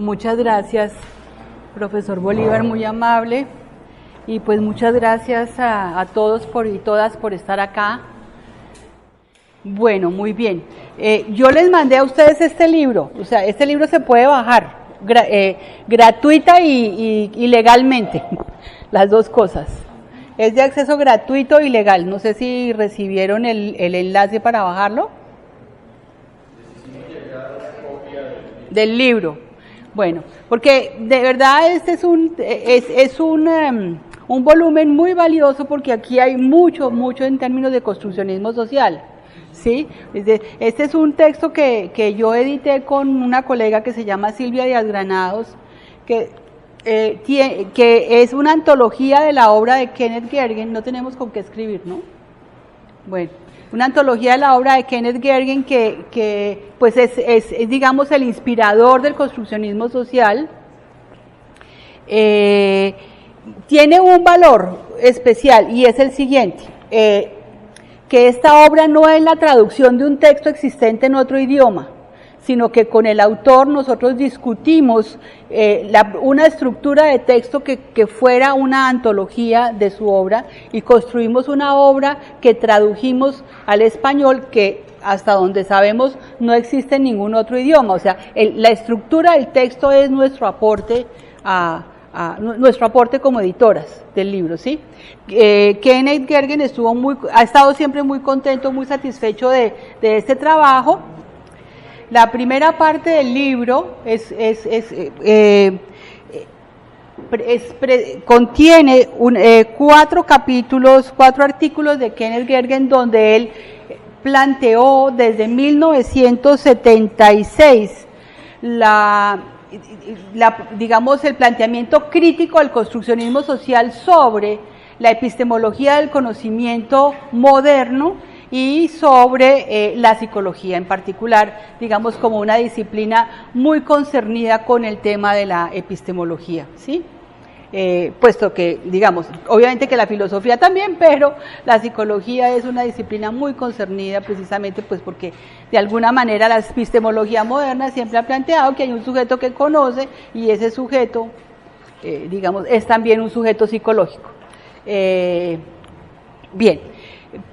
Muchas gracias, profesor Bolívar, muy amable. Y pues muchas gracias a todos y todas por estar acá. Bueno, muy bien. Yo les mandé a ustedes este libro. O sea, este libro se puede bajar gratuita y legalmente. Las dos cosas. Es de acceso gratuito y legal. No sé si recibieron el enlace para bajarlo. Del libro. Bueno, porque de verdad este es un volumen muy valioso porque aquí hay mucho en términos de construccionismo social, ¿sí? Este es un texto que yo edité con una colega que se llama Silvia Díaz Granados, que es una antología de la obra de Kenneth Gergen. No tenemos con qué escribir, ¿no? Bueno, una antología de la obra de Kenneth Gergen que pues es digamos el inspirador del construccionismo social. Tiene un valor especial y es el siguiente, que esta obra no es la traducción de un texto existente en otro idioma, sino que con el autor nosotros discutimos una estructura de texto que fuera una antología de su obra y construimos una obra que tradujimos al español que hasta donde sabemos no existe en ningún otro idioma. O sea, la estructura del texto es nuestro aporte como editoras del libro, ¿sí? Kenneth Gergen ha estado siempre muy contento, muy satisfecho de este trabajo. La primera parte del libro contiene 4 artículos de Kenneth Gergen donde él planteó desde 1976 digamos el planteamiento crítico del construccionismo social sobre la epistemología del conocimiento moderno y sobre la psicología en particular, digamos como una disciplina muy concernida con el tema de la epistemología, ¿sí? Puesto que, digamos, obviamente que la filosofía también, pero la psicología es una disciplina muy concernida precisamente pues porque de alguna manera la epistemología moderna siempre ha planteado que hay un sujeto que conoce y ese sujeto, digamos, es también un sujeto psicológico. Bien.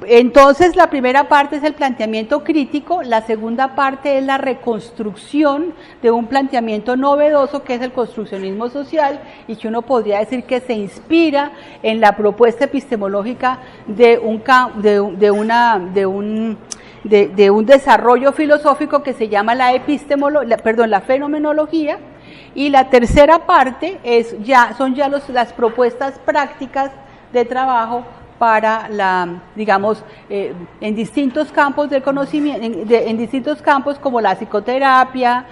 Entonces la primera parte es el planteamiento crítico, la segunda parte es la reconstrucción de un planteamiento novedoso que es el construccionismo social y que uno podría decir que se inspira en la propuesta epistemológica de un desarrollo filosófico que se llama la fenomenología. Y la tercera parte son las propuestas prácticas de trabajo para digamos, en distintos campos del conocimiento, en distintos campos como la psicoterapia,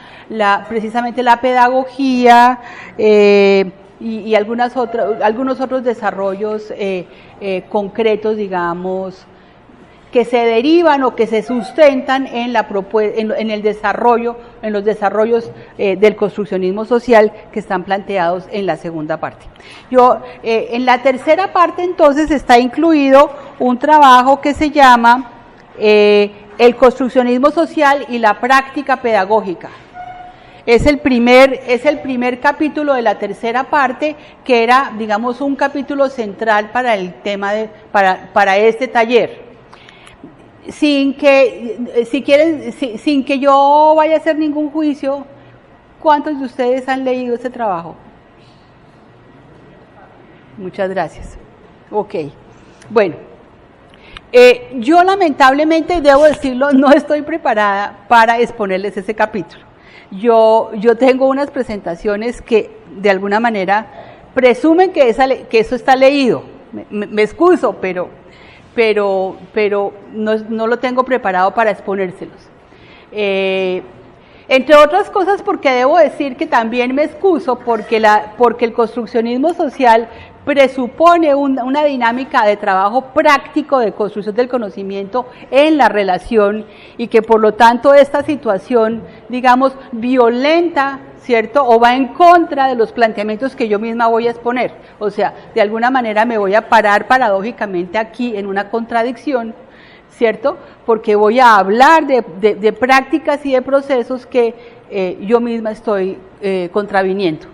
precisamente la pedagogía y algunos otros desarrollos concretos, digamos, que se derivan o que se sustentan en los desarrollos del construccionismo social que están planteados en la segunda parte. En la tercera parte entonces está incluido un trabajo que se llama el construccionismo social y la práctica pedagógica. Es el primer capítulo de la tercera parte, que era, digamos, un capítulo central para el tema para este taller. Sin que yo vaya a hacer ningún juicio, ¿cuántos de ustedes han leído este trabajo? Muchas gracias. Ok. Bueno, yo lamentablemente, debo decirlo, no estoy preparada para exponerles ese capítulo. Yo tengo unas presentaciones que de alguna manera presumen que eso está leído. Me excuso, pero no lo tengo preparado para exponérselos. Entre otras cosas porque debo decir que también me excuso porque el construccionismo social presupone una dinámica de trabajo práctico de construcción del conocimiento en la relación y que por lo tanto esta situación, digamos, violenta, ¿cierto? O va en contra de los planteamientos que yo misma voy a exponer. O sea, de alguna manera me voy a parar paradójicamente aquí en una contradicción ¿cierto? Porque voy a hablar de prácticas y de procesos que yo misma estoy contraviniendo.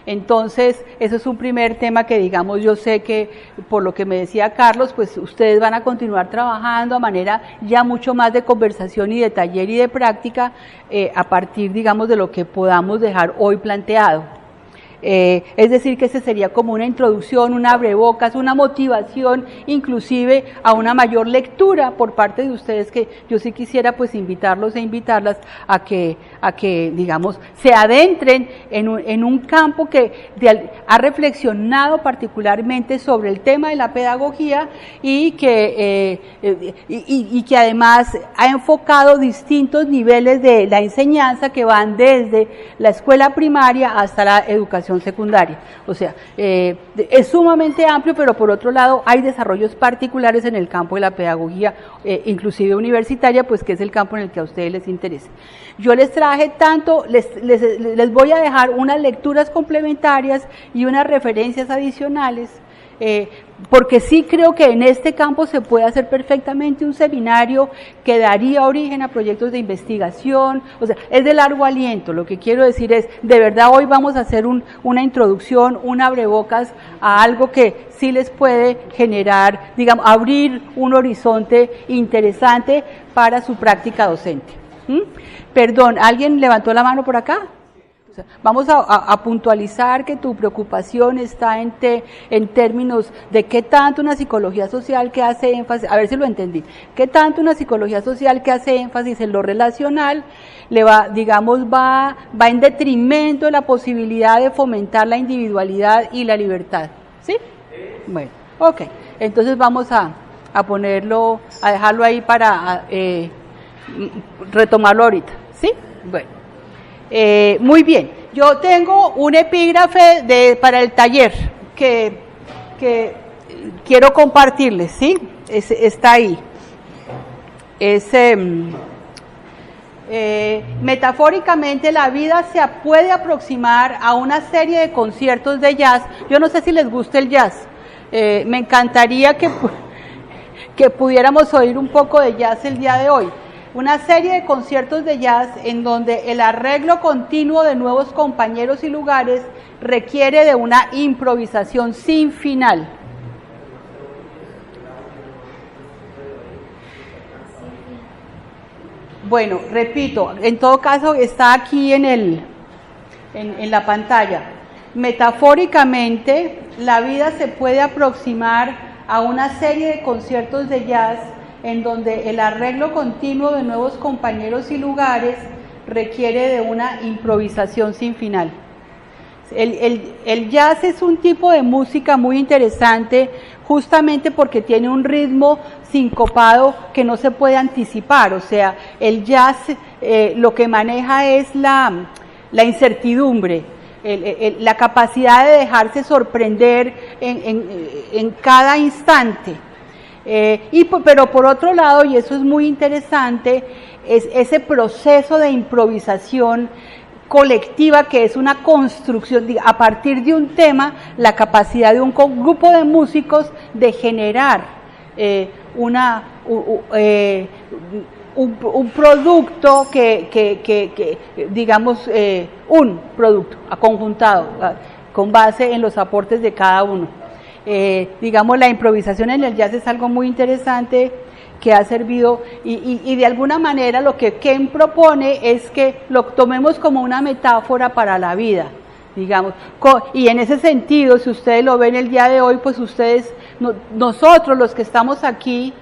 Entonces, eso es un primer tema que, digamos, yo sé que, por lo que me decía Carlos, pues ustedes van a continuar trabajando a manera ya mucho más de conversación y de taller y de práctica a partir, digamos, de lo que podamos dejar hoy planteado. Es decir, que ese sería como una introducción, un abrebocas, una motivación, inclusive a una mayor lectura por parte de ustedes, que yo sí quisiera pues invitarlos e invitarlas a que digamos, se adentren en un campo que ha reflexionado particularmente sobre el tema de la pedagogía y que además ha enfocado distintos niveles de la enseñanza que van desde la escuela primaria hasta la educación secundaria. O sea, es sumamente amplio, pero por otro lado hay desarrollos particulares en el campo de la pedagogía, inclusive universitaria, pues que es el campo en el que a ustedes les interesa. Yo les traje tanto, les voy a dejar unas lecturas complementarias y unas referencias adicionales, porque sí creo que en este campo se puede hacer perfectamente un seminario que daría origen a proyectos de investigación. O sea, es de largo aliento. Lo que quiero decir es, de verdad hoy vamos a hacer una introducción, un abrebocas a algo que sí les puede generar, digamos, abrir un horizonte interesante para su práctica docente. Perdón, ¿alguien levantó la mano por acá? O sea, vamos a puntualizar que tu preocupación está en términos de qué tanto una psicología social que hace énfasis, a ver si lo entendí, qué tanto una psicología social que hace énfasis en lo relacional va en detrimento de la posibilidad de fomentar la individualidad y la libertad. ¿Sí? Bueno, ok. Entonces vamos a ponerlo, a dejarlo ahí para retomarlo ahorita. ¿Sí? Bueno. Muy bien, yo tengo un epígrafe para el taller que quiero compartirles, ¿sí? Está ahí. Metafóricamente la vida se puede aproximar a una serie de conciertos de jazz. Yo no sé si les gusta el jazz, me encantaría que pudiéramos oír un poco de jazz el día de hoy. Una serie de conciertos de jazz en donde el arreglo continuo de nuevos compañeros y lugares requiere de una improvisación sin final. Bueno, repito, en todo caso está aquí en la pantalla. Metafóricamente, la vida se puede aproximar a una serie de conciertos de jazz en donde el arreglo continuo de nuevos compañeros y lugares requiere de una improvisación sin final. El jazz es un tipo de música muy interesante, justamente porque tiene un ritmo sincopado que no se puede anticipar. O sea, el jazz lo que maneja es la incertidumbre, la capacidad de dejarse sorprender en cada instante. Pero por otro lado, y eso es muy interesante, es ese proceso de improvisación colectiva que es una construcción, a partir de un tema, la capacidad de un grupo de músicos de generar un producto digamos, un producto conjuntado, con base en los aportes de cada uno. Digamos, la improvisación en el jazz es algo muy interesante que ha servido y de alguna manera lo que Ken propone es que lo tomemos como una metáfora para la vida, digamos, y en ese sentido, si ustedes lo ven el día de hoy, pues nosotros los que estamos aquí,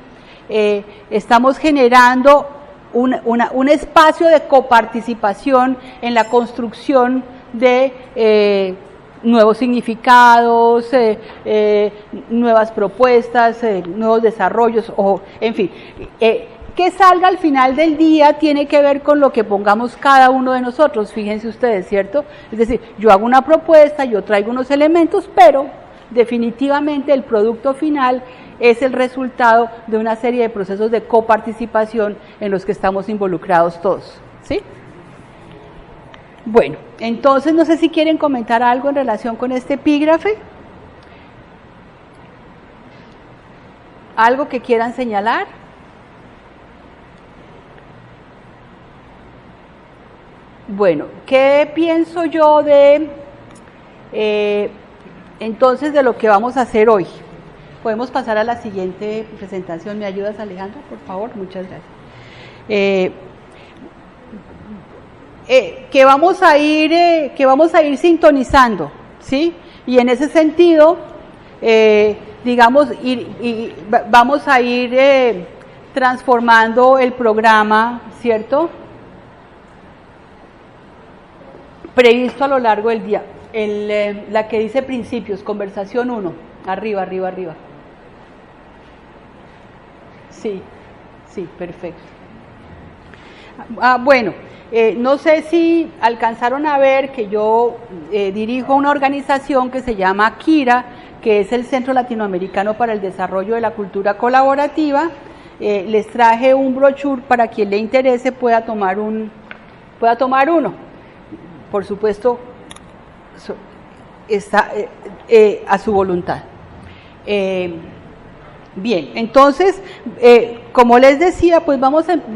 estamos generando un espacio de coparticipación en la construcción de nuevos significados, nuevas propuestas, nuevos desarrollos, en fin, que salga al final del día tiene que ver con lo que pongamos cada uno de nosotros, fíjense ustedes, ¿cierto? Es decir, yo hago una propuesta, yo traigo unos elementos, pero definitivamente el producto final es el resultado de una serie de procesos de coparticipación en los que estamos involucrados todos, ¿sí? Bueno, entonces no sé si quieren comentar algo en relación con este epígrafe. ¿Algo que quieran señalar? Bueno, ¿qué pienso yo de, entonces, de lo que vamos a hacer hoy? Podemos pasar a la siguiente presentación. ¿Me ayudas, Alejandra, por favor? Muchas gracias. Que vamos a ir sintonizando, ¿sí? Y en ese sentido, digamos, vamos a ir transformando el programa, ¿cierto?, previsto a lo largo del día. La que dice principios, conversación 1, arriba. Sí, perfecto. Bueno, no sé si alcanzaron a ver que yo dirijo una organización que se llama KIRA, que es el Centro Latinoamericano para el Desarrollo de la Cultura Colaborativa. Les traje un brochure para quien le interese pueda tomar uno. Por supuesto, está a su voluntad. Bien, entonces, como les decía, pues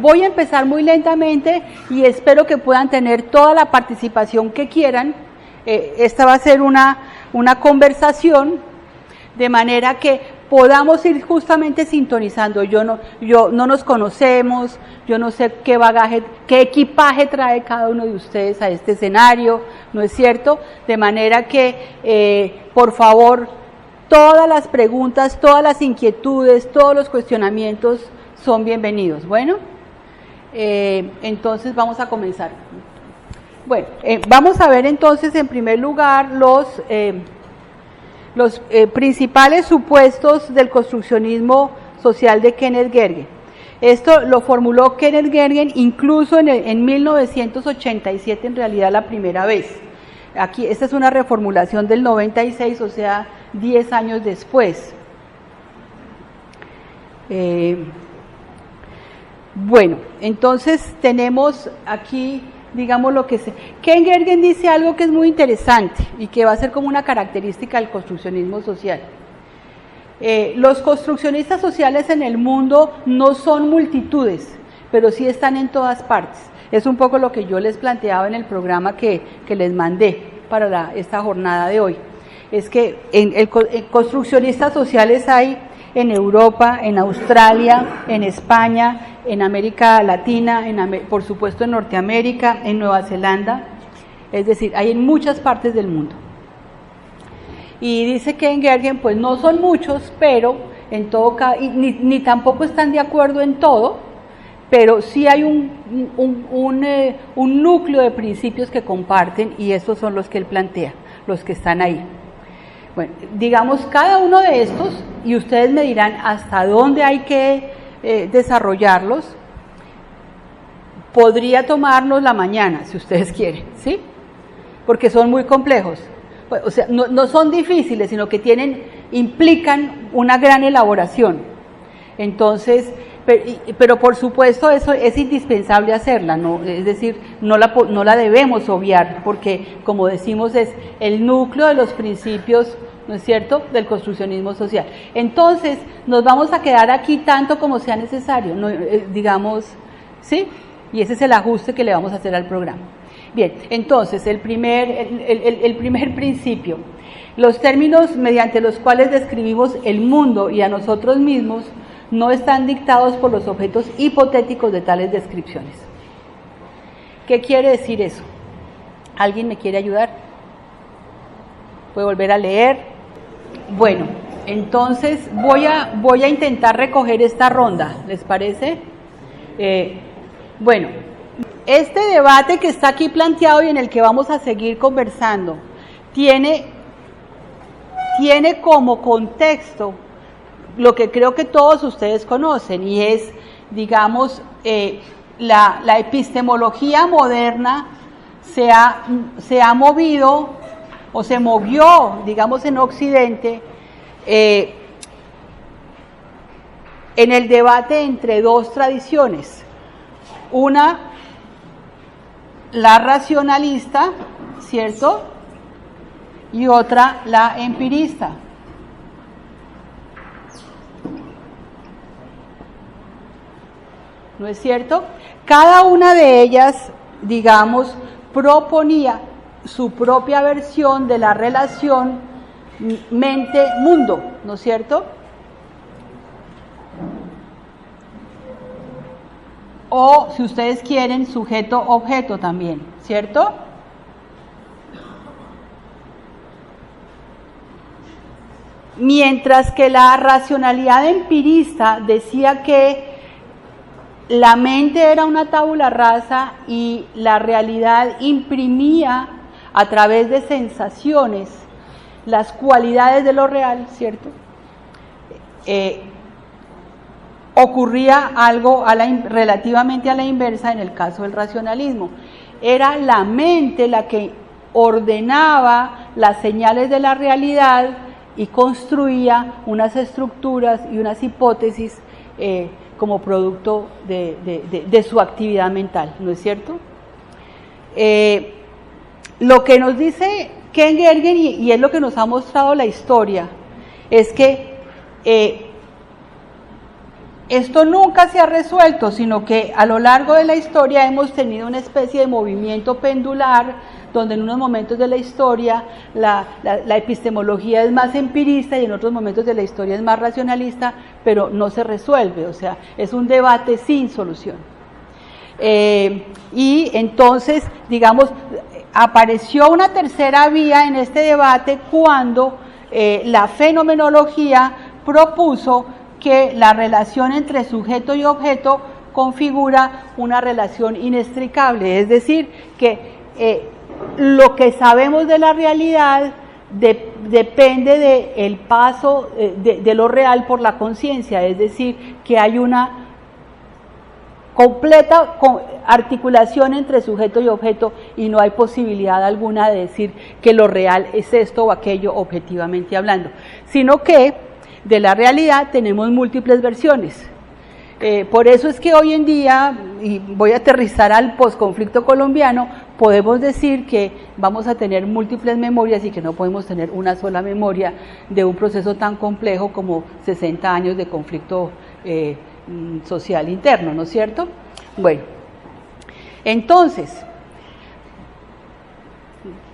voy a empezar muy lentamente y espero que puedan tener toda la participación que quieran. Esta va a ser una conversación, de manera que podamos ir justamente sintonizando. No nos conocemos, yo no sé qué bagaje, qué equipaje trae cada uno de ustedes a este escenario, ¿no es cierto? De manera que, por favor, todas las preguntas, todas las inquietudes, todos los cuestionamientos son bienvenidos. Bueno, entonces vamos a comenzar. Bueno, vamos a ver entonces en primer lugar los principales supuestos del construccionismo social de Kenneth Gergen. Esto lo formuló Kenneth Gergen incluso en 1987, en realidad la primera vez. Aquí, esta es una reformulación del 96, o sea, 10 años después. Bueno, entonces tenemos aquí, digamos, lo que Kenneth Gergen dice algo que es muy interesante y que va a ser como una característica del construccionismo social. Los construccionistas sociales en el mundo no son multitudes, pero sí están en todas partes. Es un poco lo que yo les planteaba en el programa que les mandé para esta jornada de hoy. Es que en construccionistas sociales hay en Europa, en Australia, en España, en América Latina, por supuesto en Norteamérica, en Nueva Zelanda, es decir, hay en muchas partes del mundo. Y dice Kenneth Gergen, pues no son muchos, pero en todo caso, ni tampoco están de acuerdo en todo, pero sí hay un núcleo de principios que comparten y esos son los que él plantea, los que están ahí. Bueno, digamos cada uno de estos, y ustedes me dirán hasta dónde hay que desarrollarlos. Podría tomarnos la mañana, si ustedes quieren, ¿sí? Porque son muy complejos. O sea, no son difíciles, sino que implican una gran elaboración. Entonces, pero por supuesto eso es indispensable hacerla, ¿no? Es decir, no la debemos obviar, porque como decimos es el núcleo de los principios, ¿no es cierto?, del construccionismo social. Entonces, nos vamos a quedar aquí tanto como sea necesario, ¿no? Digamos, ¿sí? Y ese es el ajuste que le vamos a hacer al programa. Bien, entonces, el primer principio, los términos mediante los cuales describimos el mundo y a nosotros mismos no están dictados por los objetos hipotéticos de tales descripciones. ¿Qué quiere decir eso? ¿Alguien me quiere ayudar? ¿Puedo volver a leer? Bueno, entonces voy a intentar recoger esta ronda, ¿les parece? Bueno, este debate que está aquí planteado y en el que vamos a seguir conversando, tiene como contexto lo que creo que todos ustedes conocen, y es, digamos, la epistemología moderna se ha movido, o se movió, digamos, en Occidente, en el debate entre dos tradiciones. Una, la racionalista, ¿cierto? Y otra, la empirista. ¿No es cierto? Cada una de ellas, digamos, proponía su propia versión de la relación mente-mundo, ¿no es cierto? O, si ustedes quieren, sujeto-objeto también, ¿cierto? Mientras que la racionalidad empirista decía que la mente era una tabula rasa y la realidad imprimía a través de sensaciones las cualidades de lo real, ¿cierto? Ocurría algo relativamente a la inversa en el caso del racionalismo. Era la mente la que ordenaba las señales de la realidad y construía unas estructuras y unas hipótesis como producto de su actividad mental, ¿no es cierto? Lo que nos dice Ken Gergen, y es lo que nos ha mostrado la historia, es que esto nunca se ha resuelto, sino que a lo largo de la historia hemos tenido una especie de movimiento pendular, donde en unos momentos de la historia la epistemología es más empirista y en otros momentos de la historia es más racionalista, pero no se resuelve, o sea, es un debate sin solución. Y entonces, digamos, apareció una tercera vía en este debate cuando la fenomenología propuso que la relación entre sujeto y objeto configura una relación inextricable, es decir, que lo que sabemos de la realidad depende del paso de lo real por la conciencia, es decir, que hay una completa articulación entre sujeto y objeto y no hay posibilidad alguna de decir que lo real es esto o aquello objetivamente hablando, sino que de la realidad tenemos múltiples versiones. Por eso es que hoy en día, y voy a aterrizar al posconflicto colombiano, podemos decir que vamos a tener múltiples memorias y que no podemos tener una sola memoria de un proceso tan complejo como 60 años de conflicto social interno, ¿no es cierto? Bueno, entonces,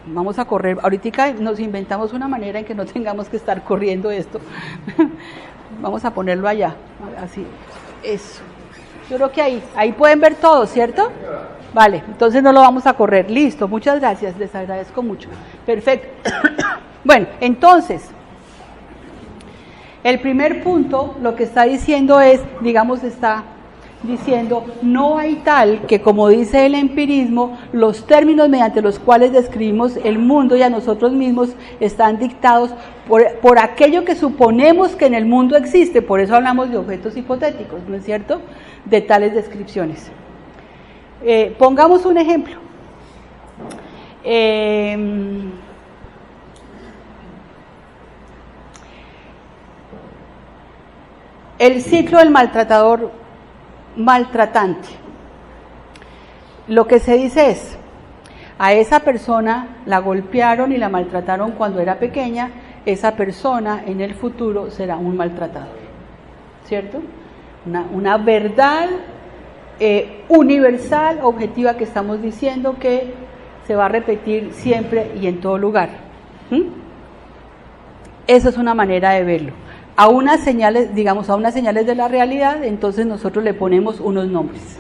vamos a correr, ahorita nos inventamos una manera en que no tengamos que estar corriendo esto, vamos a ponerlo allá, así, eso, yo creo que ahí pueden ver todo, ¿cierto? Vale, entonces no lo vamos a correr, listo, muchas gracias, les agradezco mucho, perfecto. Bueno, entonces, el primer punto lo que está diciendo es, digamos, está diciendo, no hay tal que, como dice el empirismo, los términos mediante los cuales describimos el mundo y a nosotros mismos están dictados por aquello que suponemos que en el mundo existe, por eso hablamos de objetos hipotéticos, ¿no es cierto?, de tales descripciones. Pongamos un ejemplo. El ciclo del maltratador maltratante. Lo que se dice es, a esa persona la golpearon y la maltrataron cuando era pequeña, esa persona en el futuro será un maltratador, ¿cierto? Una verdad universal, objetiva, que estamos diciendo que se va a repetir siempre y en todo lugar. Esa es una manera de verlo. A unas señales, digamos, a unas señales de la realidad, entonces nosotros le ponemos unos nombres.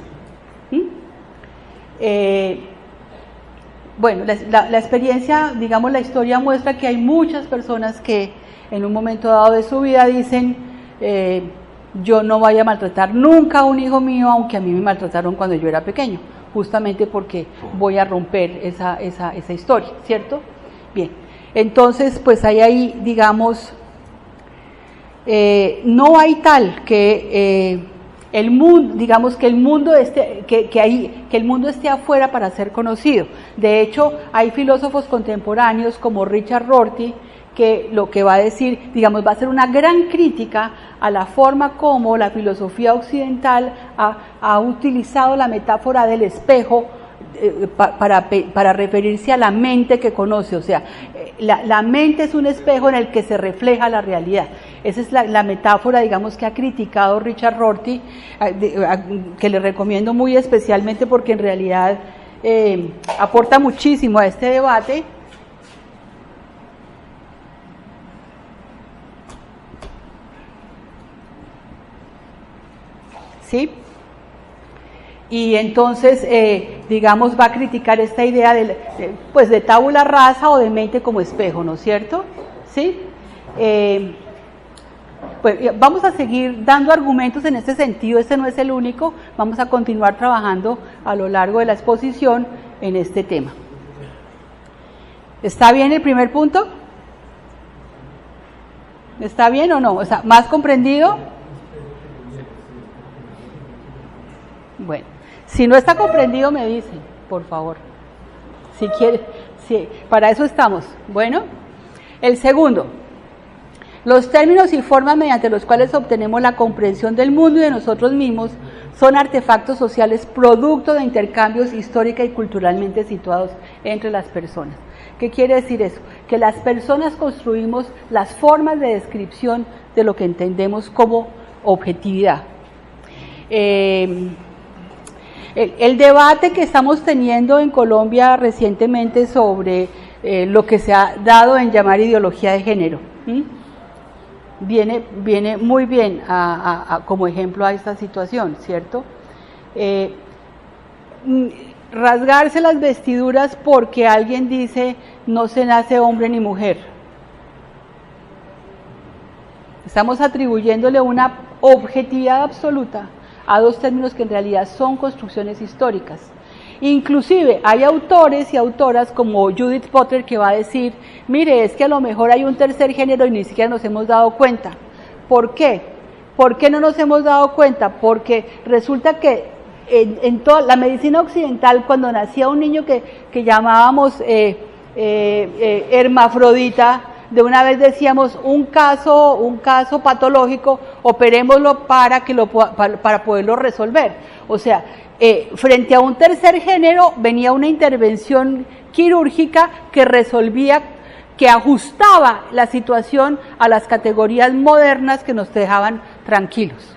Bueno, la experiencia, digamos, la historia muestra que hay muchas personas que en un momento dado de su vida dicen, yo no voy a maltratar nunca a un hijo mío, aunque a mí me maltrataron cuando yo era pequeño, justamente porque voy a romper esa historia, ¿cierto? Bien, entonces, pues hay ahí, digamos, no hay tal que el mundo, digamos, que el mundo esté, que el mundo esté afuera para ser conocido. De hecho, hay filósofos contemporáneos como Richard Rorty, que lo que va a decir, digamos, va a ser una gran crítica a la forma como la filosofía occidental ha utilizado la metáfora del espejo para referirse a la mente que conoce, o sea, la mente es un espejo en el que se refleja la realidad. Esa es la metáfora, digamos, que ha criticado Richard Rorty, que le recomiendo muy especialmente porque en realidad aporta muchísimo a este debate. ¿Sí? Y entonces, digamos, va a criticar esta idea de tabula rasa o de mente como espejo, ¿no es cierto? ¿Sí? Pues vamos a seguir dando argumentos en este sentido, este no es el único, vamos a continuar trabajando a lo largo de la exposición en este tema. ¿Está bien el primer punto? ¿Está bien o no? O sea, ¿más comprendido? Bueno, si no está comprendido me dicen, por favor, si quiere, sí, para eso estamos. Bueno, el segundo, los términos y formas mediante los cuales obtenemos la comprensión del mundo y de nosotros mismos son artefactos sociales producto de intercambios histórica y culturalmente situados entre las personas. ¿Qué quiere decir eso? Que las personas construimos las formas de descripción de lo que entendemos como objetividad. El debate que estamos teniendo en Colombia recientemente sobre lo que se ha dado en llamar ideología de género, viene muy bien como ejemplo a esta situación, ¿cierto? Rasgarse las vestiduras porque alguien dice no se nace hombre ni mujer. Estamos atribuyéndole una objetividad absoluta a dos términos que en realidad son construcciones históricas. Inclusive hay autores y autoras como Judith Potter que va a decir, mire, es que a lo mejor hay un tercer género y ni siquiera nos hemos dado cuenta. ¿Por qué? ¿Por qué no nos hemos dado cuenta? Porque resulta que en toda la medicina occidental, cuando nacía un niño que llamábamos hermafrodita, de una vez decíamos un caso patológico, operémoslo para poderlo resolver. O sea, frente a un tercer género venía una intervención quirúrgica que resolvía, que ajustaba la situación a las categorías modernas que nos dejaban tranquilos.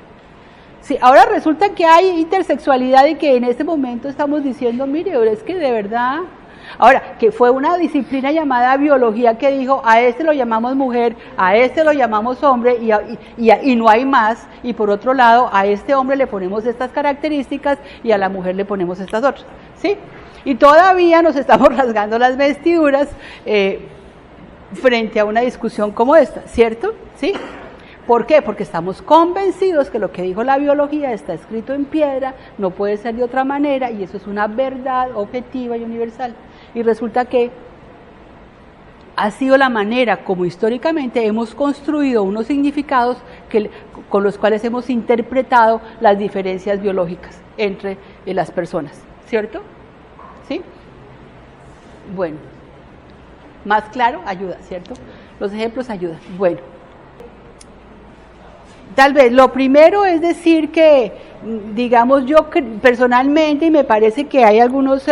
Sí, ahora resulta que hay intersexualidad y que en este momento estamos diciendo, mire, es que de verdad. Ahora, que fue una disciplina llamada biología que dijo, a este lo llamamos mujer, a este lo llamamos hombre y no hay más, y por otro lado, a este hombre le ponemos estas características y a la mujer le ponemos estas otras, ¿sí? Y todavía nos estamos rasgando las vestiduras frente a una discusión como esta, ¿cierto? ¿Sí? ¿Por qué? Porque estamos convencidos que lo que dijo la biología está escrito en piedra, no puede ser de otra manera, y eso es una verdad objetiva y universal. Y resulta que ha sido la manera como históricamente hemos construido unos significados con los cuales hemos interpretado las diferencias biológicas entre las personas, ¿cierto? ¿Sí? Bueno, más claro, ayuda, ¿cierto? Los ejemplos ayudan. Bueno, tal vez lo primero es decir que, digamos, yo personalmente, y me parece que hay algunos,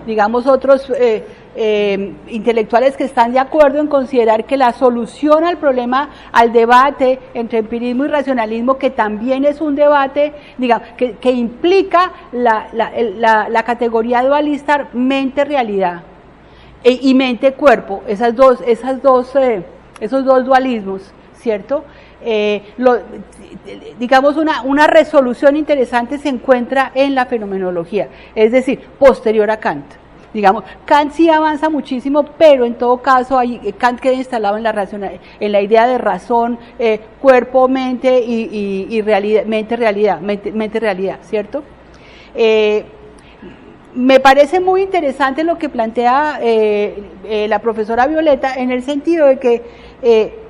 digamos, otros intelectuales que están de acuerdo en considerar que la solución al problema, al debate entre empirismo y racionalismo, que también es un debate, digamos, que implica la categoría dualista mente-realidad y mente-cuerpo, esos dos dualismos, ¿cierto? Digamos, una resolución interesante se encuentra en la fenomenología, es decir, posterior a Kant. Digamos, Kant sí avanza muchísimo, pero en todo caso Kant queda instalado en la idea de razón, cuerpo, mente y realidad, mente-realidad, ¿cierto? Me parece muy interesante lo que plantea la profesora Violeta, en el sentido de que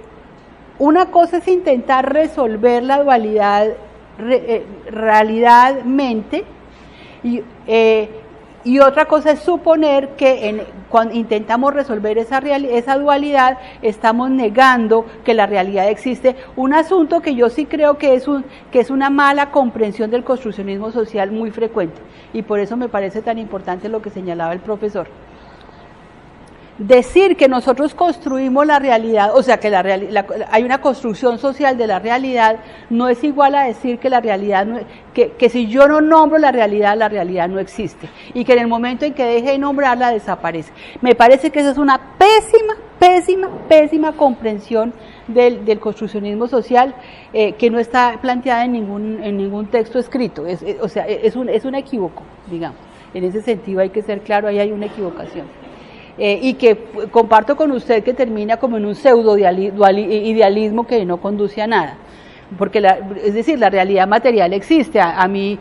una cosa es intentar resolver la dualidad realidad-mente y otra cosa es suponer que cuando intentamos resolver esa dualidad estamos negando que la realidad existe, un asunto que yo sí creo que es una mala comprensión del construccionismo social muy frecuente, y por eso me parece tan importante lo que señalaba el profesor. decir que nosotros construimos la realidad, o sea, que hay una construcción social de la realidad, no es igual a decir que la realidad, que si yo no nombro la realidad no existe, y que en el momento en que deje de nombrarla desaparece. Me parece que esa es una pésima comprensión del construccionismo social, que no está planteada en ningún texto escrito, o sea, es un equívoco, digamos. En ese sentido hay que ser claro, ahí hay una equivocación. Y que comparto con usted que termina como en un pseudo idealismo que no conduce a nada, porque es decir, la realidad material existe. A mí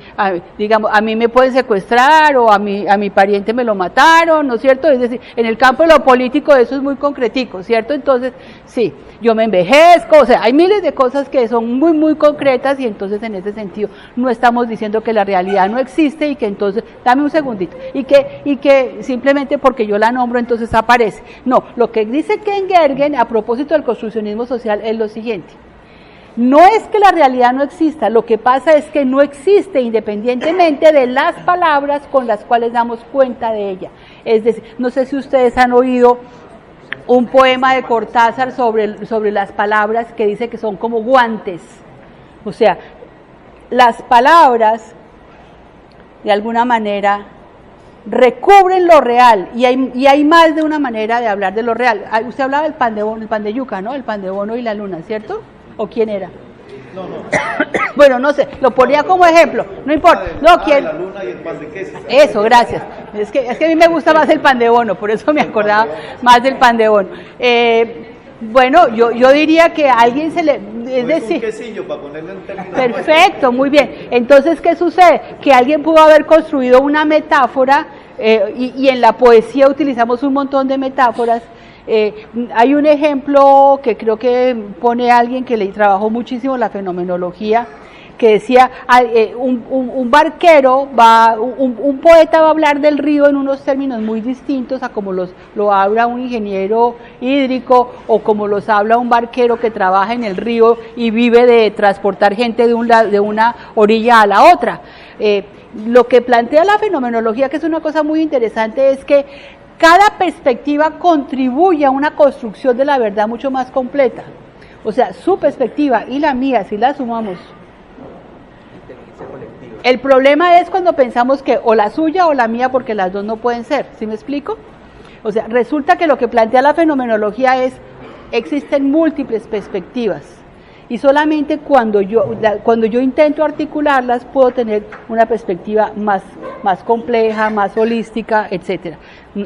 me pueden secuestrar, o a mi pariente me lo mataron, ¿no es cierto? Es decir, en el campo de lo político eso es muy concretico, ¿cierto? Entonces, sí, yo me envejezco, o sea, hay miles de cosas que son muy concretas, y entonces en ese sentido no estamos diciendo que la realidad no existe, y que entonces, dame un segundito, y que simplemente porque yo la nombro entonces aparece. No, lo que dice Ken Gergen a propósito del construccionismo social es lo siguiente: no es que la realidad no exista, lo que pasa es que no existe independientemente de las palabras con las cuales damos cuenta de ella. Es decir, no sé si ustedes han oído un poema de Cortázar sobre las palabras, que dice que son como guantes. O sea, las palabras, de alguna manera, recubren lo real, y hay más de una manera de hablar de lo real. Usted hablaba del pan de bono, el pan de yuca, ¿no? El pan de bono y la luna, ¿cierto? ¿O quién era? No. Bueno, no sé, lo ponía como ejemplo, no importa. No, ¿quién? La luna y el pan de queso. Eso, gracias. Es que a mí me gusta más el pan de bono, por eso me acordaba más del pan de bono. Bueno, yo diría que a alguien se le... Es decir, un quesillo para ponerle en términos. Perfecto, muy bien. Entonces, ¿qué sucede? Que alguien pudo haber construido una metáfora, y en la poesía utilizamos un montón de metáforas. Hay un ejemplo que creo que pone alguien que le trabajó muchísimo la fenomenología, que decía, un barquero un poeta va a hablar del río en unos términos muy distintos a como lo habla un ingeniero hídrico, o como los habla un barquero que trabaja en el río y vive de transportar gente de una orilla a la otra. Lo que plantea la fenomenología, que es una cosa muy interesante, es que cada perspectiva contribuye a una construcción de la verdad mucho más completa. O sea, su perspectiva y la mía, si la sumamos. El problema es cuando pensamos que o la suya o la mía, porque las dos no pueden ser. ¿Sí me explico? O sea, resulta que lo que plantea la fenomenología es: existen múltiples perspectivas, y solamente cuando yo intento articularlas puedo tener una perspectiva más compleja, más holística, etcétera.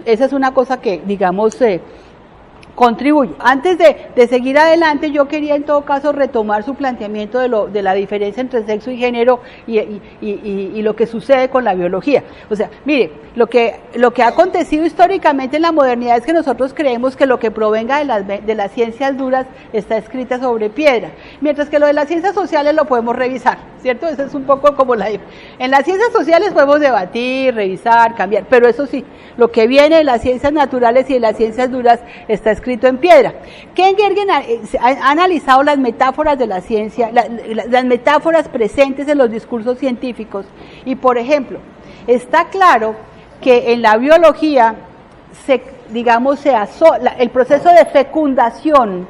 Esa es una cosa que, digamos, contribuye. Antes de seguir adelante, yo quería en todo caso retomar su planteamiento de la diferencia entre sexo y género, y lo que sucede con la biología. O sea, mire, lo que ha acontecido históricamente en la modernidad es que nosotros creemos que lo que provenga de las ciencias duras está escrita sobre piedra, mientras que lo de las ciencias sociales lo podemos revisar, ¿cierto? Eso es un poco como en las ciencias sociales podemos debatir, revisar, cambiar, pero eso sí, lo que viene de las ciencias naturales y de las ciencias duras está escrito en piedra. Ken Gergen ha analizado las metáforas de la ciencia, las metáforas presentes en los discursos científicos, y por ejemplo, está claro que en la biología el proceso de fecundación,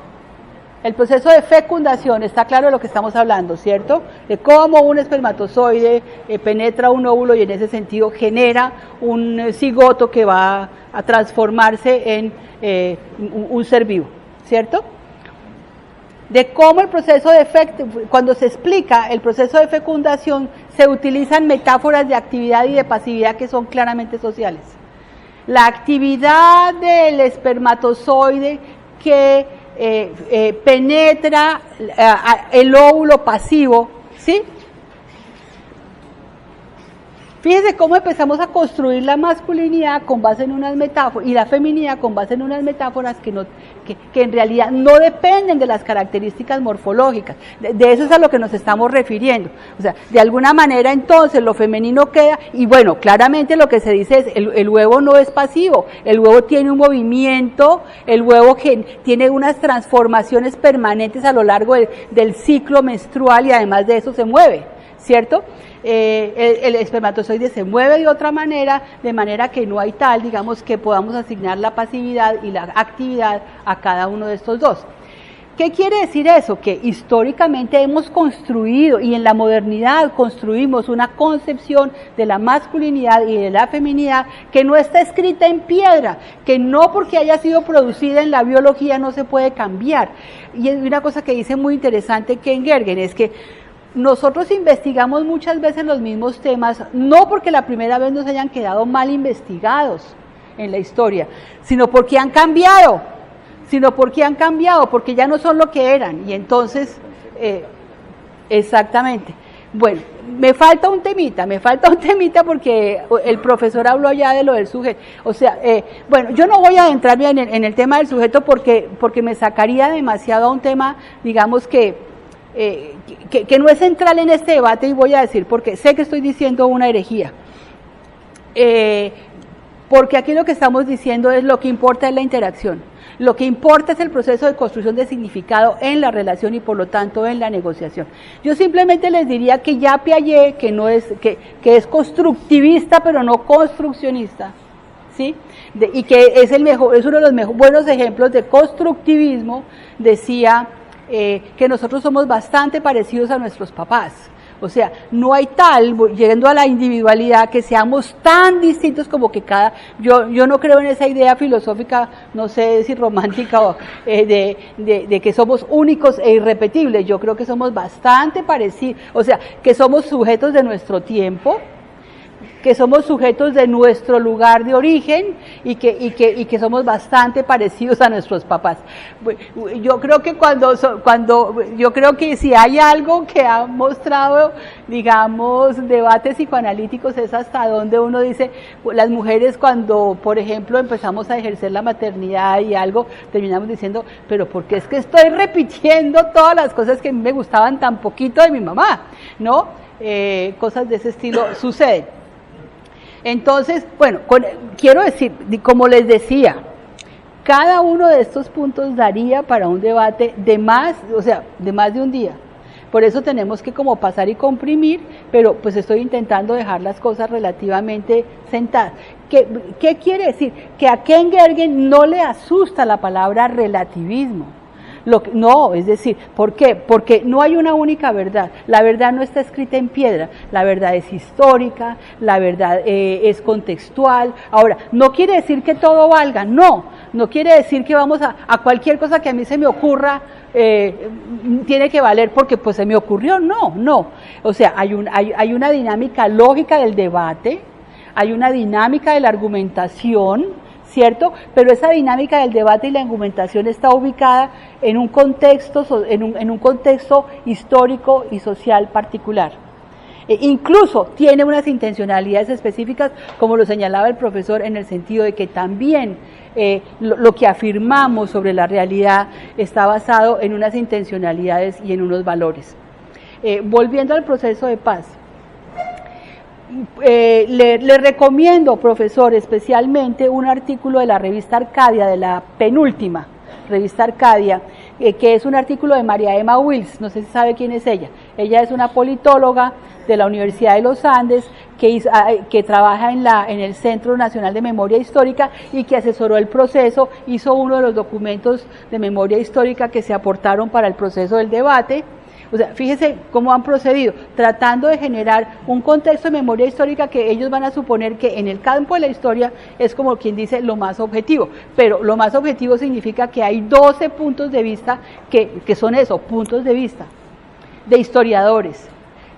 está claro de lo que estamos hablando, ¿cierto? De cómo un espermatozoide penetra un óvulo y en ese sentido genera un cigoto que va a transformarse en un ser vivo, ¿cierto? De cómo cuando se explica el proceso de fecundación, se utilizan metáforas de actividad y de pasividad que son claramente sociales. La actividad del espermatozoide que penetra el óvulo pasivo, ¿sí? Fíjense cómo empezamos a construir la masculinidad con base en unas metáforas y la feminidad con base en unas metáforas que en realidad no dependen de las características morfológicas. De eso es a lo que nos estamos refiriendo. O sea, de alguna manera entonces lo femenino queda, y bueno, claramente lo que se dice es el huevo no es pasivo, el huevo tiene un movimiento, el huevo tiene unas transformaciones permanentes a lo largo del ciclo menstrual, y además de eso se mueve, ¿cierto? El espermatozoide se mueve de otra manera, de manera que no hay tal, digamos, que podamos asignar la pasividad y la actividad a cada uno de estos dos. ¿Qué quiere decir eso? Que históricamente hemos construido y en la modernidad construimos una concepción de la masculinidad y de la feminidad que no está escrita en piedra, que no porque haya sido producida en la biología no se puede cambiar. Y es una cosa que dice muy interesante Ken Gergen, es que nosotros investigamos muchas veces los mismos temas, no porque la primera vez nos hayan quedado mal investigados en la historia, sino porque han cambiado. Porque ya no son lo que eran, y entonces, exactamente. Bueno, me falta un temita porque el profesor habló ya de lo del sujeto, o sea, bueno, yo no voy a adentrarme en el tema del sujeto porque me sacaría demasiado a un tema, digamos que no es central en este debate, y voy a decir, porque sé que estoy diciendo una herejía, porque aquí lo que estamos diciendo es lo que importa es la interacción. Lo que importa es el proceso de construcción de significado en la relación y por lo tanto en la negociación. Yo simplemente les diría que ya Piaget, que es constructivista pero no construccionista, ¿sí? Y que es uno de los buenos ejemplos de constructivismo, decía que nosotros somos bastante parecidos a nuestros papás. O sea, no hay tal, llegando a la individualidad, que seamos tan distintos como que yo no creo en esa idea filosófica, no sé si romántica o de que somos únicos e irrepetibles. Yo creo que somos bastante parecidos, o sea, que somos sujetos de nuestro tiempo, que somos sujetos de nuestro lugar de origen y que somos bastante parecidos a nuestros papás. Yo creo que yo creo que si hay algo que ha mostrado, digamos, debates psicoanalíticos es hasta donde uno dice, las mujeres cuando, por ejemplo, empezamos a ejercer la maternidad y algo, terminamos diciendo, pero ¿por qué es que estoy repitiendo todas las cosas que a mí me gustaban tan poquito de mi mamá? ¿No? Cosas de ese estilo suceden. Entonces, bueno, quiero decir, como les decía, cada uno de estos puntos daría para un debate de más de un día. Por eso tenemos que como pasar y comprimir, pero pues estoy intentando dejar las cosas relativamente sentadas. ¿Qué quiere decir? Que a Ken Gergen no le asusta la palabra relativismo. No, es decir, ¿por qué? Porque no hay una única verdad. La verdad no está escrita en piedra. La verdad es histórica, la verdad es contextual. Ahora, no quiere decir que todo valga, no quiere decir que vamos a cualquier cosa que a mí se me ocurra, tiene que valer porque pues se me ocurrió, no. O sea, hay una dinámica lógica del debate, hay una dinámica de la argumentación, ¿cierto? Pero esa dinámica del debate y la argumentación está ubicada en un contexto, en un contexto histórico y social particular. Incluso tiene unas intencionalidades específicas, como lo señalaba el profesor, en el sentido de que también lo que afirmamos sobre la realidad está basado en unas intencionalidades y en unos valores. Volviendo al proceso de paz. Le recomiendo, profesor, especialmente un artículo de la revista Arcadia, de la penúltima revista Arcadia, que es un artículo de María Emma Wills, no sé si sabe quién es ella. Ella es una politóloga de la Universidad de los Andes que trabaja en el Centro Nacional de Memoria Histórica y que asesoró el proceso, hizo uno de los documentos de memoria histórica que se aportaron para el proceso del debate. O sea, fíjese cómo han procedido, tratando de generar un contexto de memoria histórica que ellos van a suponer que en el campo de la historia es como quien dice lo más objetivo, pero lo más objetivo significa que hay 12 puntos de vista que son eso, puntos de vista de historiadores,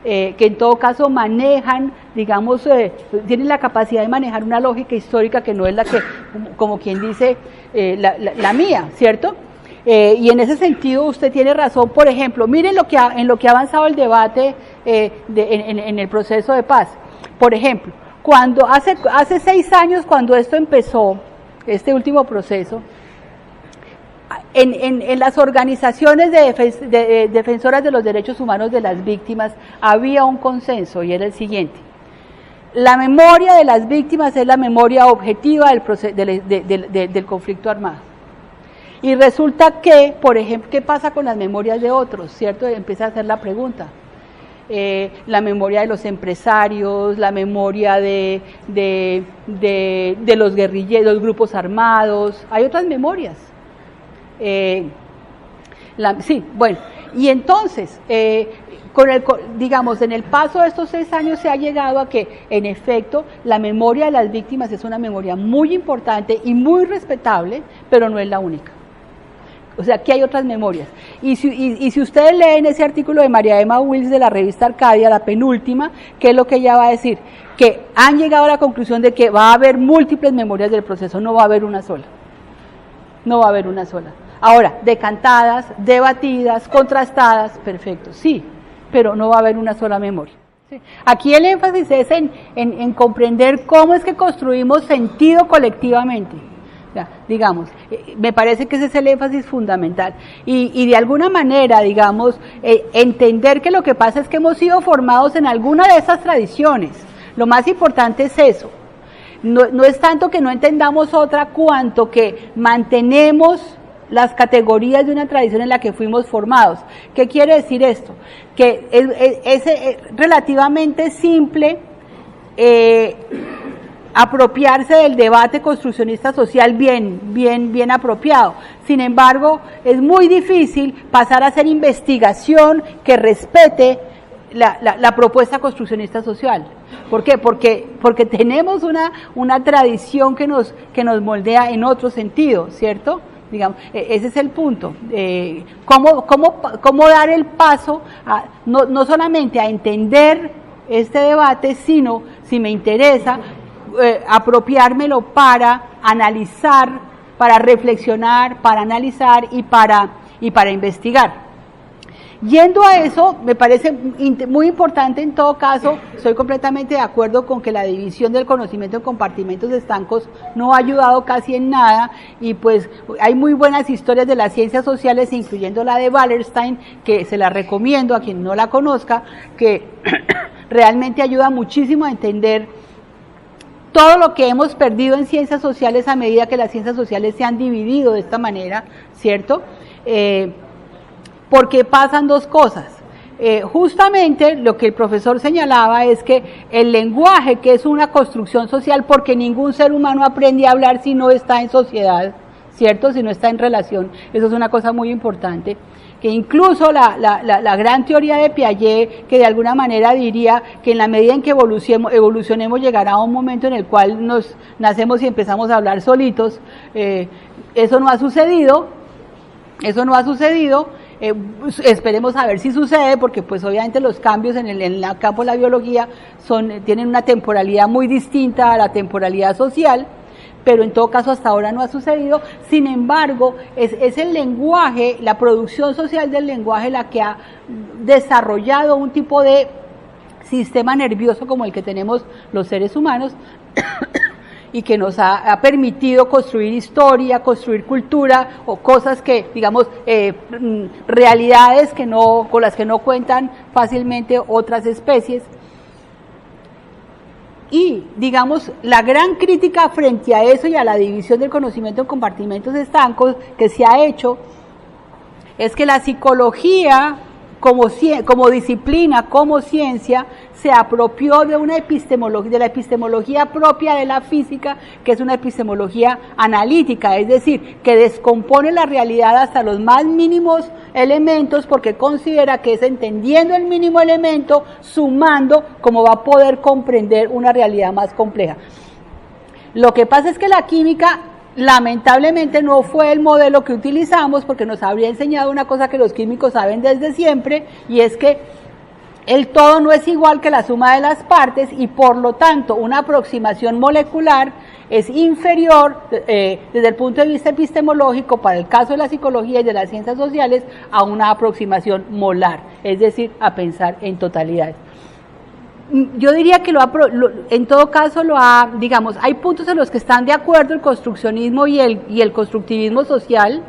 que en todo caso manejan, digamos, tienen la capacidad de manejar una lógica histórica que no es la que, como quien dice, la mía, ¿cierto? Y en ese sentido usted tiene razón. Por ejemplo, miren en lo que ha avanzado el debate en el proceso de paz. Por ejemplo, cuando hace 6 años, cuando esto empezó, este último proceso, en las organizaciones de defensoras de los derechos humanos de las víctimas había un consenso y era el siguiente: la memoria de las víctimas es la memoria objetiva del conflicto armado. Y resulta que, por ejemplo, ¿qué pasa con las memorias de otros? ¿Cierto? Empieza a hacer la pregunta. la memoria de los empresarios, la memoria de los guerrilleros, los grupos armados, hay otras memorias. Sí, bueno, y entonces, digamos, en el paso de estos 6 años se ha llegado a que, en efecto, la memoria de las víctimas es una memoria muy importante y muy respetable, pero no es la única. O sea, que hay otras memorias. Y si ustedes leen ese artículo de María Emma Wills de la revista Arcadia, la penúltima, ¿qué es lo que ella va a decir? Que han llegado a la conclusión de que va a haber múltiples memorias del proceso, no va a haber una sola. No va a haber una sola. Ahora, decantadas, debatidas, contrastadas, perfecto, sí, pero no va a haber una sola memoria. ¿Sí? Aquí el énfasis es en comprender cómo es que construimos sentido colectivamente. Digamos, me parece que ese es el énfasis fundamental y de alguna manera, digamos, entender que lo que pasa es que hemos sido formados en alguna de esas tradiciones. Lo más importante es eso. No es tanto que no entendamos otra cuanto que mantenemos las categorías de una tradición en la que fuimos formados. ¿Qué quiere decir esto? Que es relativamente simple apropiarse del debate construccionista social bien apropiado. Sin embargo, es muy difícil pasar a hacer investigación que respete la propuesta construccionista social. ¿Por qué? Porque tenemos una tradición que nos moldea en otro sentido, ¿cierto? Digamos, ese es el punto. ¿Cómo dar el paso no solamente a entender este debate, sino, si me interesa, apropiármelo para analizar, para reflexionar, para analizar y para investigar. Yendo a eso, me parece muy importante en todo caso, estoy completamente de acuerdo con que la división del conocimiento en compartimentos estancos no ha ayudado casi en nada, y pues hay muy buenas historias de las ciencias sociales, incluyendo la de Wallerstein, que se la recomiendo a quien no la conozca, que realmente ayuda muchísimo a entender todo lo que hemos perdido en ciencias sociales a medida que las ciencias sociales se han dividido de esta manera, ¿cierto? Porque pasan dos cosas. Justamente lo que el profesor señalaba es que el lenguaje, que es una construcción social, porque ningún ser humano aprende a hablar si no está en sociedad, ¿cierto? Si no está en relación, eso es una cosa muy importante. Que incluso la gran teoría de Piaget, que de alguna manera diría que en la medida en que evolucionemos llegará a un momento en el cual nacemos y empezamos a hablar solitos, eso no ha sucedido, esperemos a ver si sucede, porque pues obviamente los cambios en el campo de la biología tienen una temporalidad muy distinta a la temporalidad social, pero en todo caso hasta ahora no ha sucedido. Sin embargo, es el lenguaje, la producción social del lenguaje la que ha desarrollado un tipo de sistema nervioso como el que tenemos los seres humanos y que nos ha permitido construir historia, construir cultura o cosas que, digamos, realidades con las que no cuentan fácilmente otras especies. Y, digamos, la gran crítica frente a eso y a la división del conocimiento en compartimentos estancos que se ha hecho es que la psicología como disciplina, como ciencia, se apropió de la epistemología propia de la física, que es una epistemología analítica, es decir, que descompone la realidad hasta los más mínimos elementos, porque considera que es entendiendo el mínimo elemento, sumando, como va a poder comprender una realidad más compleja. Lo que pasa es que la química lamentablemente no fue el modelo que utilizamos, porque nos habría enseñado una cosa que los químicos saben desde siempre, y es que el todo no es igual que la suma de las partes, y por lo tanto una aproximación molecular es inferior desde el punto de vista epistemológico, para el caso de la psicología y de las ciencias sociales, a una aproximación molar, es decir, a pensar en totalidades. Yo diría que en todo caso digamos, hay puntos en los que están de acuerdo el construccionismo y el constructivismo social,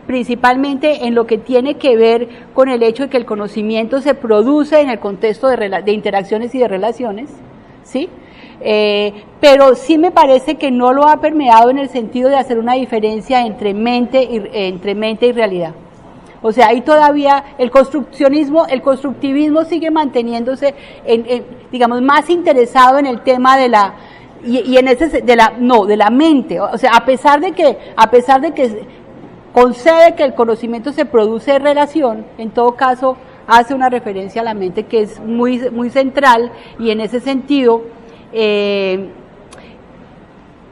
principalmente en lo que tiene que ver con el hecho de que el conocimiento se produce en el contexto de interacciones y de relaciones, ¿sí? Pero sí me parece que no lo ha permeado en el sentido de hacer una diferencia entre mente y realidad. O sea, ahí todavía el constructivismo sigue manteniéndose, digamos, más interesado en el tema de la, y en ese, de la mente. O sea, a pesar de que concede que el conocimiento se produce en relación, en todo caso hace una referencia a la mente que es muy, muy central, y en ese sentido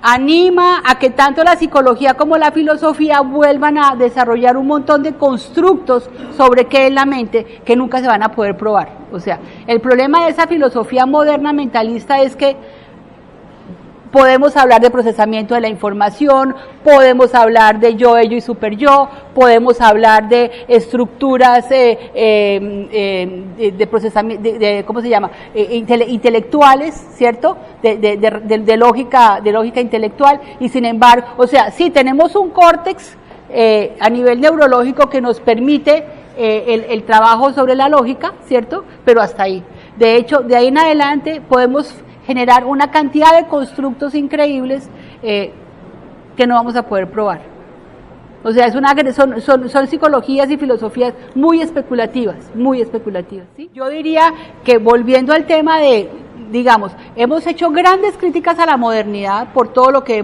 anima a que tanto la psicología como la filosofía vuelvan a desarrollar un montón de constructos sobre qué es la mente que nunca se van a poder probar. O sea, el problema de esa filosofía moderna mentalista es que podemos hablar de procesamiento de la información, podemos hablar de yo, ello y superyo, podemos hablar de estructuras de procesamiento, ¿cómo se llama? Intelectuales, ¿cierto? De lógica intelectual, y sin embargo, o sea, sí tenemos un córtex a nivel neurológico que nos permite el trabajo sobre la lógica, ¿cierto? Pero hasta ahí. De hecho, de ahí en adelante podemos generar una cantidad de constructos increíbles que no vamos a poder probar. O sea, son psicologías y filosofías muy especulativas, ¿sí? Yo diría que, volviendo al tema de, digamos, hemos hecho grandes críticas a la modernidad por todo lo que,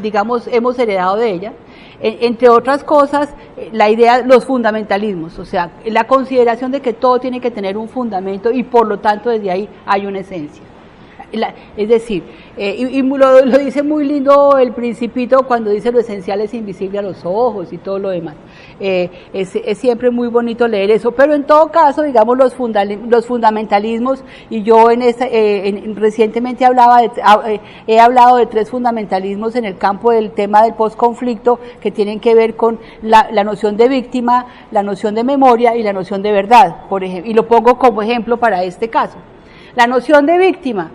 digamos, hemos heredado de ella. Entre otras cosas, la idea, los fundamentalismos, o sea, la consideración de que todo tiene que tener un fundamento y por lo tanto desde ahí hay una esencia. Es decir, y lo dice muy lindo el Principito cuando dice lo esencial es invisible a los ojos y todo lo demás. Es siempre muy bonito leer eso, pero en todo caso, digamos, los fundamentalismos, y yo recientemente he hablado de 3 fundamentalismos en el campo del tema del posconflicto, que tienen que ver con la noción de víctima, la noción de memoria y la noción de verdad, por ejemplo, y lo pongo como ejemplo para este caso. La noción de víctima.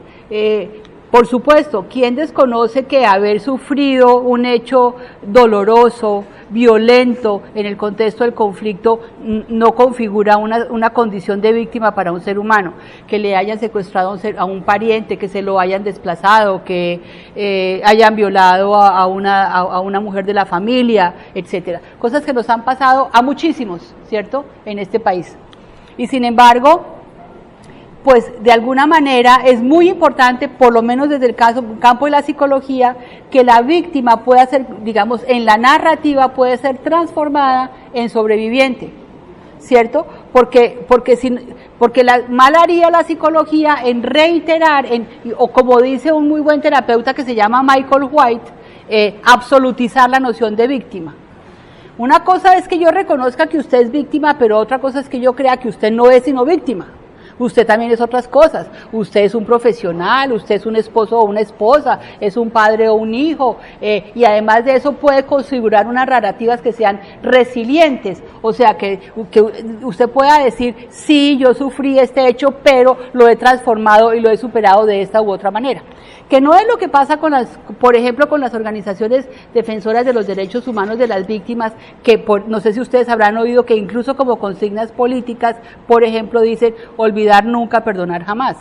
Por supuesto, ¿quién desconoce que haber sufrido un hecho doloroso, violento en el contexto del conflicto no configura una condición de víctima para un ser humano? Que le hayan secuestrado a un pariente, que se lo hayan desplazado, que hayan violado a una mujer de la familia, etcétera. Cosas que nos han pasado a muchísimos, ¿cierto?, en este país. Y sin embargo, pues de alguna manera es muy importante, por lo menos desde el campo de la psicología, que la víctima pueda ser, digamos, en la narrativa puede ser transformada en sobreviviente, ¿cierto? Porque mal haría la psicología en reiterar, o como dice un muy buen terapeuta que se llama Michael White, absolutizar la noción de víctima. Una cosa es que yo reconozca que usted es víctima, pero otra cosa es que yo crea que usted no es sino víctima. Usted también es otras cosas, usted es un profesional, usted es un esposo o una esposa, es un padre o un hijo, y además de eso puede configurar unas narrativas que sean resilientes, o sea, que usted pueda decir, sí, yo sufrí este hecho, pero lo he transformado y lo he superado de esta u otra manera. Que no es lo que pasa por ejemplo, con las organizaciones defensoras de los derechos humanos de las víctimas, que no sé si ustedes habrán oído que incluso como consignas políticas, por ejemplo, dicen olvidar nunca, perdonar jamás.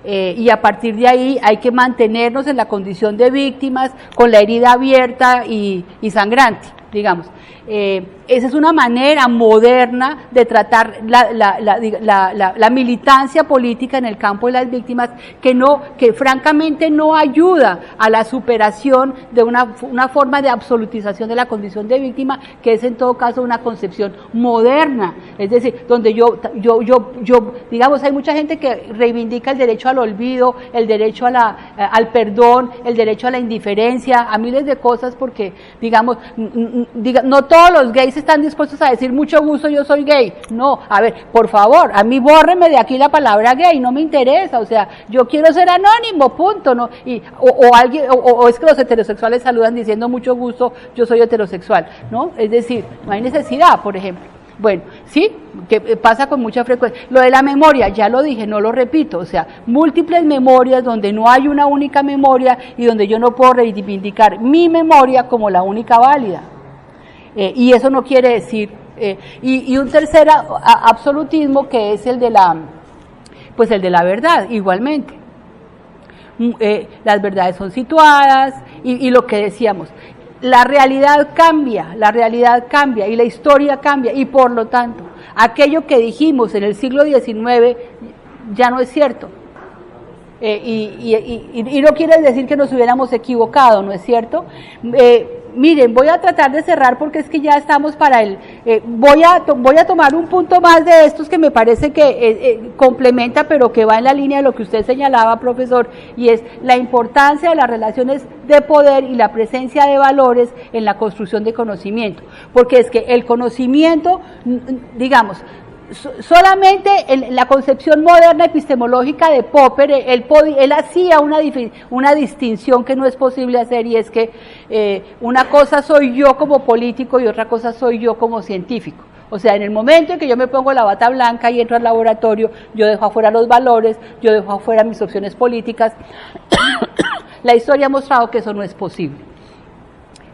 Y a partir de ahí hay que mantenernos en la condición de víctimas, con la herida abierta y sangrante, digamos. Esa es una manera moderna de tratar la militancia política en el campo de las víctimas, que francamente no ayuda a la superación de una forma de absolutización de la condición de víctima, que es en todo caso una concepción moderna. Es decir, donde digamos, hay mucha gente que reivindica el derecho al olvido, el derecho al perdón, el derecho a la indiferencia, a miles de cosas, porque, digamos, no todos los gays están dispuestos a decir mucho gusto, yo soy gay. No, a ver, por favor, a mí bórreme de aquí la palabra gay, no me interesa, o sea, yo quiero ser anónimo, punto, ¿no? O es que los heterosexuales saludan diciendo mucho gusto, yo soy heterosexual, ¿no? Es decir, no hay necesidad, por ejemplo. Bueno, sí, que pasa con mucha frecuencia. Lo de la memoria, ya lo dije, no lo repito, o sea, múltiples memorias donde no hay una única memoria y donde yo no puedo reivindicar mi memoria como la única válida. Y eso no quiere decir, y un tercer absolutismo, que es el de la verdad, igualmente. Las verdades son situadas, y lo que decíamos, la realidad cambia y la historia cambia, y por lo tanto, aquello que dijimos en el siglo XIX ya no es cierto. Y no quiere decir que nos hubiéramos equivocado, ¿no es cierto? Miren, voy a tratar de cerrar porque es que ya estamos para el... voy a tomar un punto más de estos que me parece que complementa, pero que va en la línea de lo que usted señalaba, profesor, y es la importancia de las relaciones de poder y la presencia de valores en la construcción de conocimiento. Porque es que el conocimiento, digamos, solamente en la concepción moderna epistemológica de Popper, él hacía una distinción que no es posible hacer, y es que una cosa soy yo como político y otra cosa soy yo como científico. O sea, en el momento en que yo me pongo la bata blanca y entro al laboratorio, yo dejo afuera los valores, yo dejo afuera mis opciones políticas. La historia ha mostrado que eso no es posible,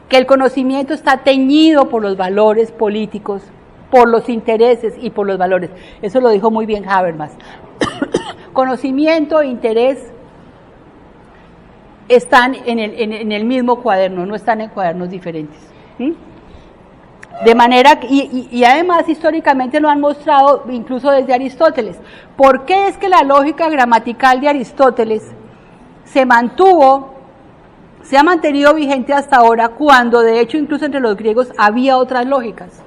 que el conocimiento está teñido por los valores políticos, por los intereses y por los valores. Eso lo dijo muy bien Habermas. Conocimiento e interés están en el mismo cuaderno, no están en cuadernos diferentes. De manera, y además históricamente lo han mostrado incluso desde Aristóteles. ¿Por qué es que la lógica gramatical de Aristóteles se ha mantenido vigente hasta ahora, cuando de hecho incluso entre los griegos había otras lógicas?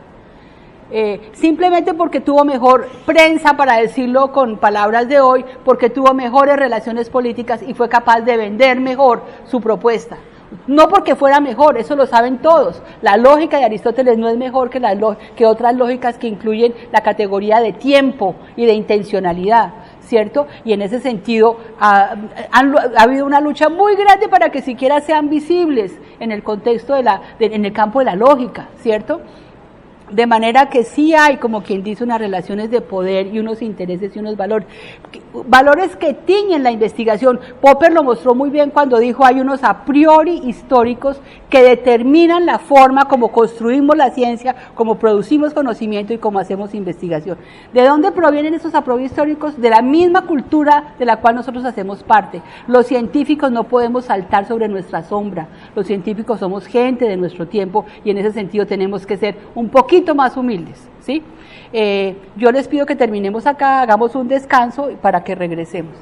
Simplemente porque tuvo mejor prensa, para decirlo con palabras de hoy, porque tuvo mejores relaciones políticas y fue capaz de vender mejor su propuesta. No porque fuera mejor, eso lo saben todos. La lógica de Aristóteles no es mejor que otras lógicas que incluyen la categoría de tiempo y de intencionalidad, ¿cierto? Y en ese sentido ha habido una lucha muy grande para que siquiera sean visibles en el contexto en el campo de la lógica, ¿cierto? De manera que sí hay, como quien dice, unas relaciones de poder y unos intereses y unos valores que tiñen la investigación. Popper lo mostró muy bien cuando dijo: hay unos a priori históricos que determinan la forma como construimos la ciencia, como producimos conocimiento y como hacemos investigación. ¿De dónde provienen esos a priori históricos? De la misma cultura de la cual nosotros hacemos parte. Los científicos no podemos saltar sobre nuestra sombra. Los científicos somos gente de nuestro tiempo, y en ese sentido tenemos que ser un poquito más humildes, ¿sí? Yo les pido que terminemos acá, hagamos un descanso para que regresemos.